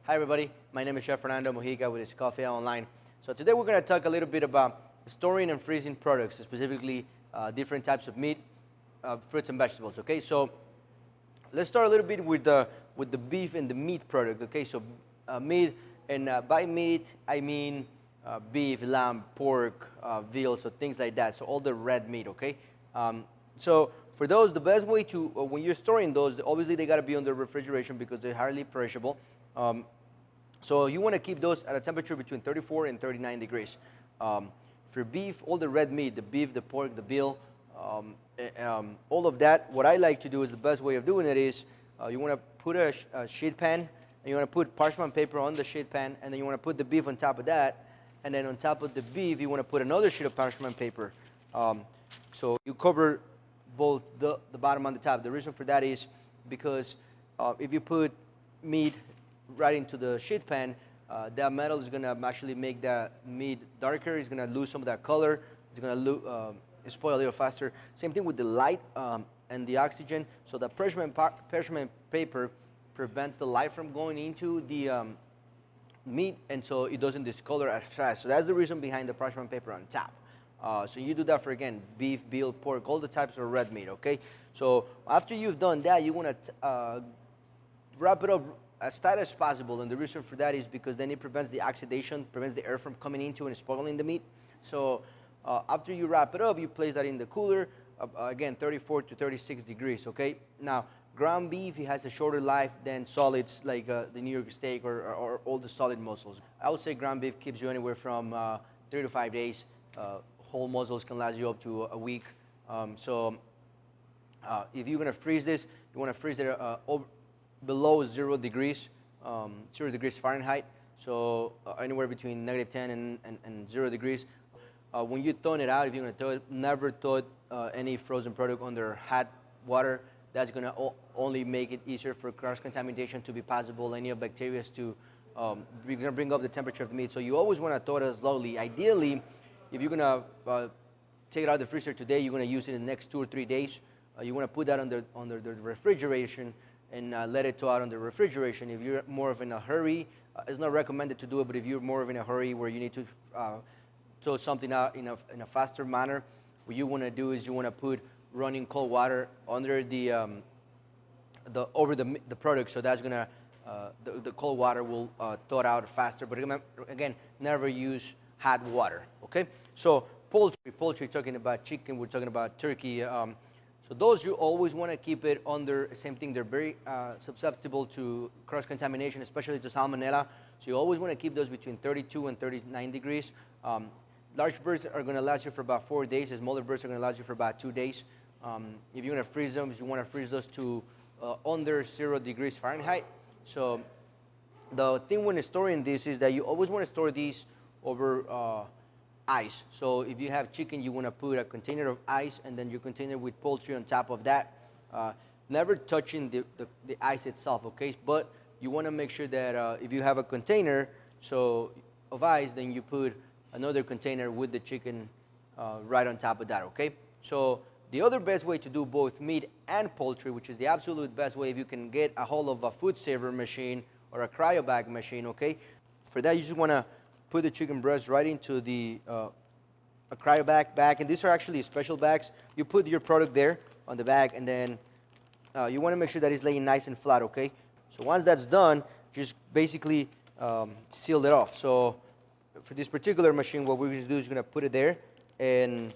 Hi everybody, my name is Chef Fernando Mojica with Escoffier Online. So today we're going to talk a little bit about storing and freezing products, specifically different types of meat, fruits and vegetables. Okay, so let's start a little bit with the beef and the meat product. Okay, so meat, and by meat I mean beef, lamb, pork, veal, so things like that. So all the red meat. Okay, so for those, the best way to when you're storing those, obviously they got to be under refrigeration because they're highly perishable. So you want to keep those at a temperature between 34 and 39 degrees. For beef, all the red meat, the beef, the pork, the veal, all of that, what I like to do is the best way of doing it is you want to put a sheet pan, and you want to put parchment paper on the sheet pan, and then you want to put the beef on top of that, and then on top of the beef you want to put another sheet of parchment paper. So you cover both the bottom and the top. The reason for that is because if you put meat right into the sheet pan, that metal is going to actually make the meat darker. It's going to lose some of that color. It's going to spoil a little faster. Same thing with the light and the oxygen. So the parchment paper prevents the light from going into the meat, and so it doesn't discolor as fast. So that's the reason behind the parchment paper on top. So you do that for, again, beef, veal, pork, all the types of red meat. Okay. So after you've done that, you want to wrap it up as tight as possible, and the reason for that is because then it prevents the oxidation, prevents the air from coming into and spoiling the meat. So after you wrap it up, you place that in the cooler, again 34 to 36 degrees. Okay. Now ground beef, it has a shorter life than solids like the New York steak or all the solid muscles. I would say ground beef keeps you anywhere from 3 to 5 days. Whole muscles can last you up to a week. If you're going to freeze this, you want to freeze it below 0 degrees, 0 degrees Fahrenheit, so anywhere between -10 and 0 degrees. When you thaw it out, if you're going to thaw it, never thaw any frozen product under hot water. That's going to only make it easier for cross-contamination to be possible, any of bacteria to bring up the temperature of the meat. So you always want to thaw it slowly. Ideally, if you're going to take it out of the freezer today, you're going to use it in the next 2 or 3 days. You want to put that under the refrigeration and let it thaw out under refrigeration. If you're more of in a hurry, it's not recommended to do it, but if you're more of in a hurry where you need to thaw something out in a faster manner, what you want to do is you want to put running cold water under the product, so that's gonna the cold water will thaw it out faster. But again, never use hot water. Okay. So poultry, talking about chicken, we're talking about turkey. So those, you always want to keep it under, same thing, they're very susceptible to cross-contamination, especially to salmonella. So you always want to keep those between 32 and 39 degrees. Large birds are going to last you for about 4 days. Smaller birds are going to last you for about 2 days. If you want to freeze them, you want to freeze those to under 0 degrees Fahrenheit. So the thing when storing this is that you always want to store these over ice. So if you have chicken, you want to put a container of ice and then your container with poultry on top of that. Never touching the ice itself, okay? But you want to make sure that if you have a container of ice, then you put another container with the chicken right on top of that, okay? So the other best way to do both meat and poultry, which is the absolute best way, if you can get a hold of a food saver machine or a cryo bag machine, okay? For that, you just want to put the chicken breast right into the a cryo bag, and these are actually special bags. You put your product there on the bag, and then you want to make sure that it's laying nice and flat, okay? So once that's done, just basically seal it off. So for this particular machine, what we're going to do is we're going to put it there and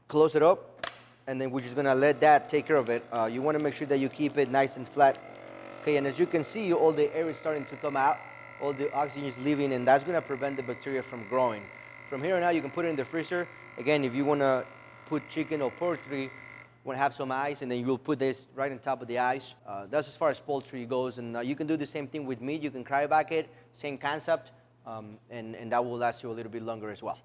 close it up, and then we're just going to let that take care of it. You want to make sure that you keep it nice and flat. Okay, and as you can see, all the air is starting to come out. All the oxygen is leaving, and that's going to prevent the bacteria from growing. From here on out, you can put it in the freezer. Again, if you want to put chicken or poultry, you want to have some ice, and then you'll put this right on top of the ice. That's as far as poultry goes, and you can do the same thing with meat. You can cryoback it, same concept, and that will last you a little bit longer as well.